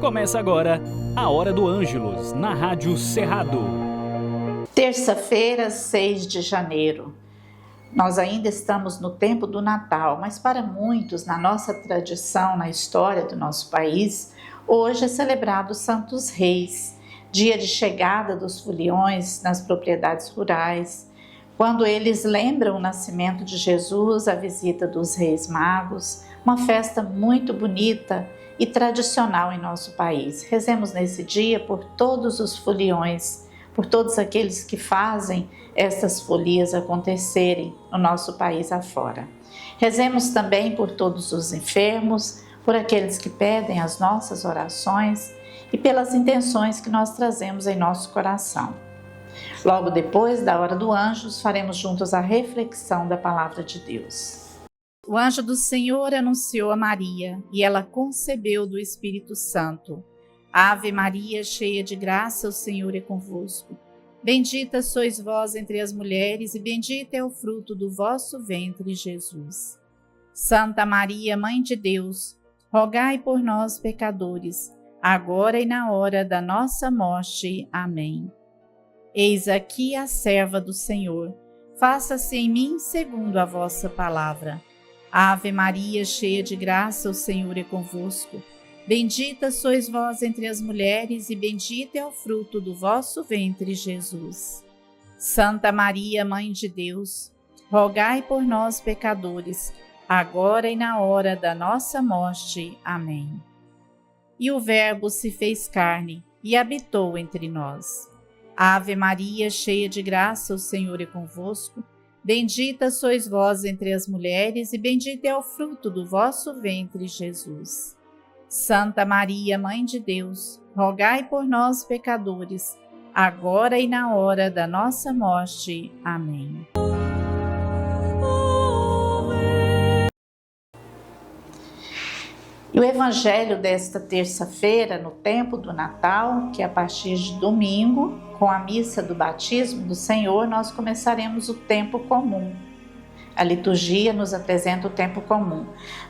Começa agora a Hora do Ângelus, na Rádio Cerrado. Terça-feira, 6 de janeiro. Nós ainda estamos no tempo do Natal, mas para muitos, na nossa tradição, na história do nosso país, hoje é celebrado os Santos Reis, dia de chegada dos foliões nas propriedades rurais, quando eles lembram o nascimento de Jesus, a visita dos Reis Magos, uma festa muito bonita e tradicional em nosso país. Rezemos nesse dia por todos os foliões, por todos aqueles que fazem estas folias acontecerem no nosso país afora. Rezemos também por todos os enfermos, por aqueles que pedem as nossas orações e pelas intenções que nós trazemos em nosso coração. Logo depois da Hora do Anjos, faremos juntos a reflexão da Palavra de Deus. O anjo do Senhor anunciou a Maria, e ela concebeu do Espírito Santo. Ave Maria, cheia de graça, o Senhor é convosco. Bendita sois vós entre as mulheres, e bendito é o fruto do vosso ventre, Jesus. Santa Maria, Mãe de Deus, rogai por nós, pecadores, agora e na hora da nossa morte. Amém. Eis aqui a serva do Senhor, faça-se em mim segundo a vossa palavra. Ave Maria, cheia de graça, o Senhor é convosco. Bendita sois vós entre as mulheres, e bendito é o fruto do vosso ventre, Jesus. Santa Maria, Mãe de Deus, rogai por nós, pecadores, agora e na hora da nossa morte. Amém. E o Verbo se fez carne e habitou entre nós. Ave Maria, cheia de graça, o Senhor é convosco. Bendita sois vós entre as mulheres, e bendito é o fruto do vosso ventre, Jesus. Santa Maria, Mãe de Deus, rogai por nós, pecadores, agora e na hora da nossa morte. Amém. E o Evangelho desta terça-feira, no tempo do Natal, que é a partir de domingo, com a missa do batismo do Senhor, nós começaremos o tempo comum. A liturgia nos apresenta o tempo comum.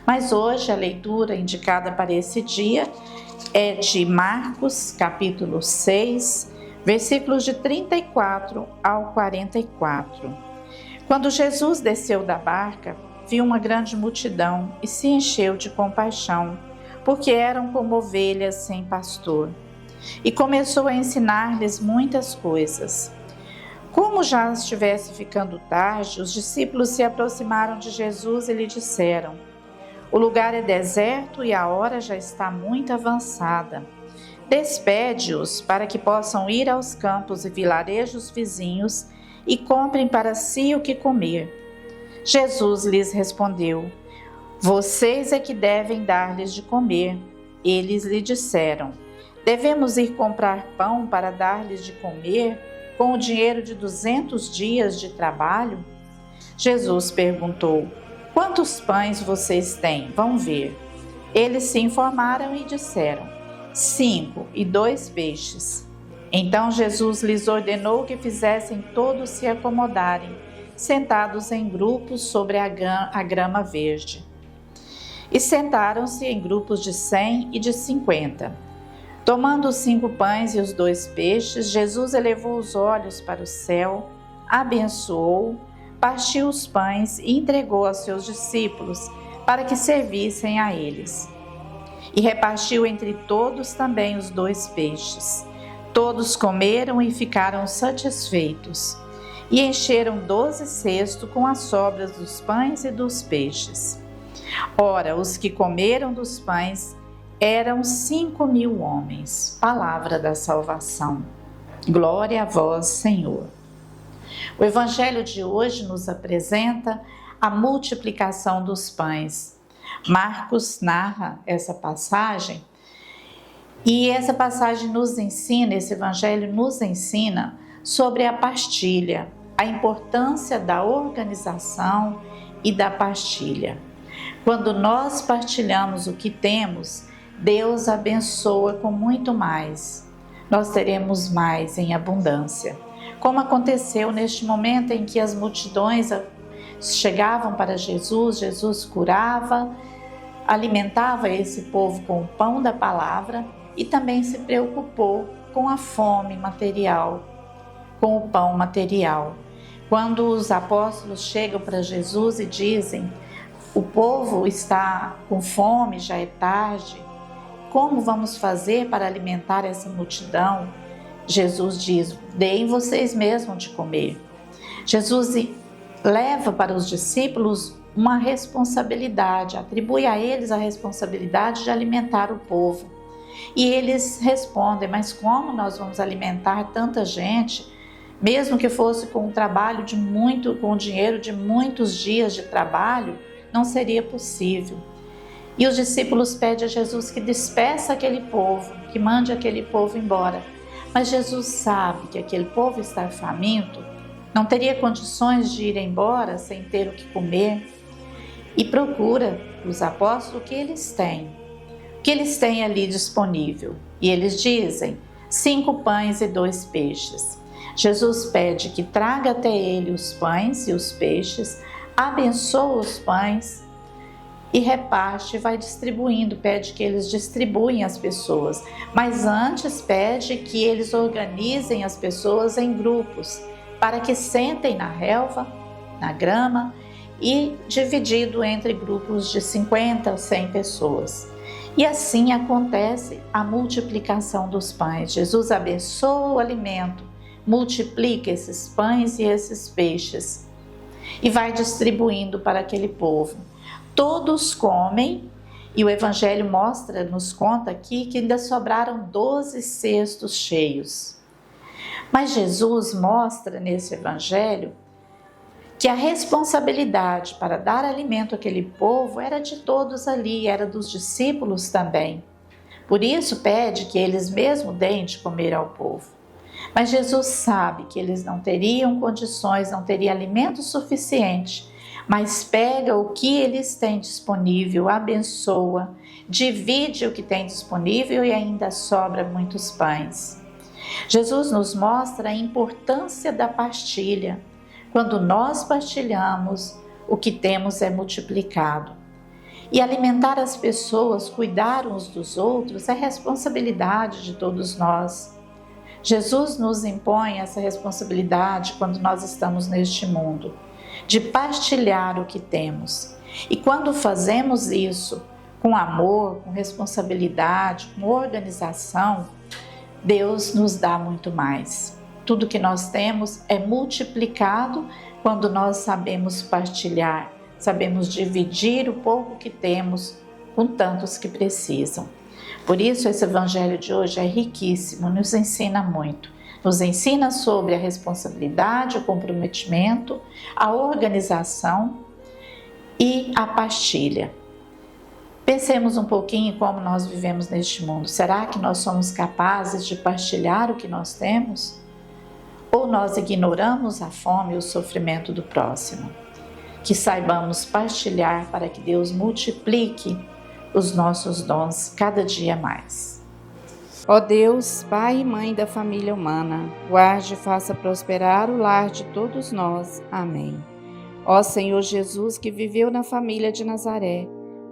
Mas hoje a leitura indicada para esse dia é de Marcos, capítulo 6, versículos de 34 ao 44. Quando Jesus desceu da barca, viu uma grande multidão e se encheu de compaixão, porque eram como ovelhas sem pastor. E começou a ensinar-lhes muitas coisas. Como já estivesse ficando tarde, os discípulos se aproximaram de Jesus e lhe disseram: o lugar é deserto e a hora já está muito avançada. Despede-os para que possam ir aos campos e vilarejos vizinhos e comprem para si o que comer. Jesus lhes respondeu: vocês é que devem dar-lhes de comer. Eles lhe disseram: devemos ir comprar pão para dar-lhes de comer com o dinheiro de 200 dias de trabalho? Jesus perguntou: quantos pães vocês têm? Vão ver. Eles se informaram e disseram: 5 e 2 peixes. Então Jesus lhes ordenou que fizessem todos se acomodarem, sentados em grupos sobre a grama verde. E sentaram-se em grupos de 100 e de 50. Tomando os 5 pães e os 2 peixes, Jesus elevou os olhos para o céu, abençoou, partiu os pães e entregou aos seus discípulos, para que servissem a eles. E repartiu entre todos também os 2 peixes. Todos comeram e ficaram satisfeitos, e encheram 12 cestos com as sobras dos pães e dos peixes. Ora, os que comeram dos pães eram 5.000 homens. Palavra da salvação. Glória a vós, Senhor. O Evangelho de hoje nos apresenta a multiplicação dos pães. Marcos narra essa passagem e essa passagem nos ensina, esse Evangelho nos ensina sobre a partilha, a importância da organização e da partilha. Quando nós partilhamos o que temos, Deus abençoa com muito mais. Nós teremos mais em abundância. Como aconteceu neste momento em que as multidões chegavam para Jesus, Jesus curava, alimentava esse povo com o pão da palavra e também se preocupou com a fome material, com o pão material. Quando os apóstolos chegam para Jesus e dizem: o povo está com fome, já é tarde, como vamos fazer para alimentar essa multidão? Jesus diz: deem vocês mesmos de comer. Jesus leva para os discípulos uma responsabilidade, atribui a eles a responsabilidade de alimentar o povo. E eles respondem: mas como nós vamos alimentar tanta gente, mesmo que fosse com um trabalho com o dinheiro de muitos dias de trabalho, não seria possível. E os discípulos pedem a Jesus que despeça aquele povo, que mande aquele povo embora. Mas Jesus sabe que aquele povo está faminto, não teria condições de ir embora sem ter o que comer, e procura os apóstolos o que eles têm. O que eles têm ali disponível? E eles dizem: 5 pães e 2 peixes. Jesus pede que traga até ele os pães e os peixes, abençoa os pães e reparte, vai distribuindo, pede que eles distribuem as pessoas. Mas antes pede que eles organizem as pessoas em grupos, para que sentem na relva, na grama, e dividido entre grupos de 50 ou 100 pessoas. E assim acontece a multiplicação dos pães. Jesus abençoa o alimento, multiplica esses pães e esses peixes e vai distribuindo para aquele povo. Todos comem e o Evangelho nos conta aqui que ainda sobraram 12 cestos cheios. Mas Jesus mostra nesse Evangelho que a responsabilidade para dar alimento àquele povo era de todos ali, era dos discípulos também. Por isso pede que eles mesmos deem de comer ao povo. Mas Jesus sabe que eles não teriam condições, não teriam alimento suficiente, mas pega o que eles têm disponível, abençoa, divide o que tem disponível e ainda sobra muitos pães. Jesus nos mostra a importância da partilha. Quando nós partilhamos, o que temos é multiplicado. E alimentar as pessoas, cuidar uns dos outros, é responsabilidade de todos nós. Jesus nos impõe essa responsabilidade quando nós estamos neste mundo, de partilhar o que temos. E quando fazemos isso com amor, com responsabilidade, com organização, Deus nos dá muito mais. Tudo que nós temos é multiplicado quando nós sabemos partilhar, sabemos dividir o pouco que temos com tantos que precisam. Por isso esse Evangelho de hoje é riquíssimo, nos ensina muito. Nos ensina sobre a responsabilidade, o comprometimento, a organização e a partilha. Pensemos um pouquinho em como nós vivemos neste mundo. Será que nós somos capazes de partilhar o que nós temos? Ou nós ignoramos a fome e o sofrimento do próximo? Que saibamos partilhar para que Deus multiplique os nossos dons cada dia mais. Ó Deus, Pai e Mãe da família humana, guarde e faça prosperar o lar de todos nós. Amém. Ó Senhor Jesus, que viveu na família de Nazaré,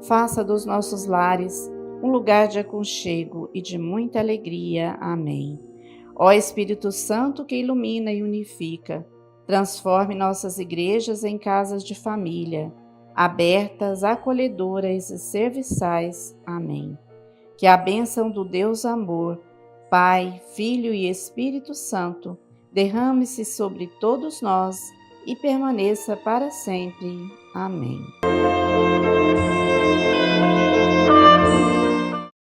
faça dos nossos lares um lugar de aconchego e de muita alegria. Amém. Ó Espírito Santo que ilumina e unifica, transforme nossas igrejas em casas de família, abertas, acolhedoras e serviçais. Amém. Que a bênção do Deus Amor, Pai, Filho e Espírito Santo, derrame-se sobre todos nós e permaneça para sempre. Amém.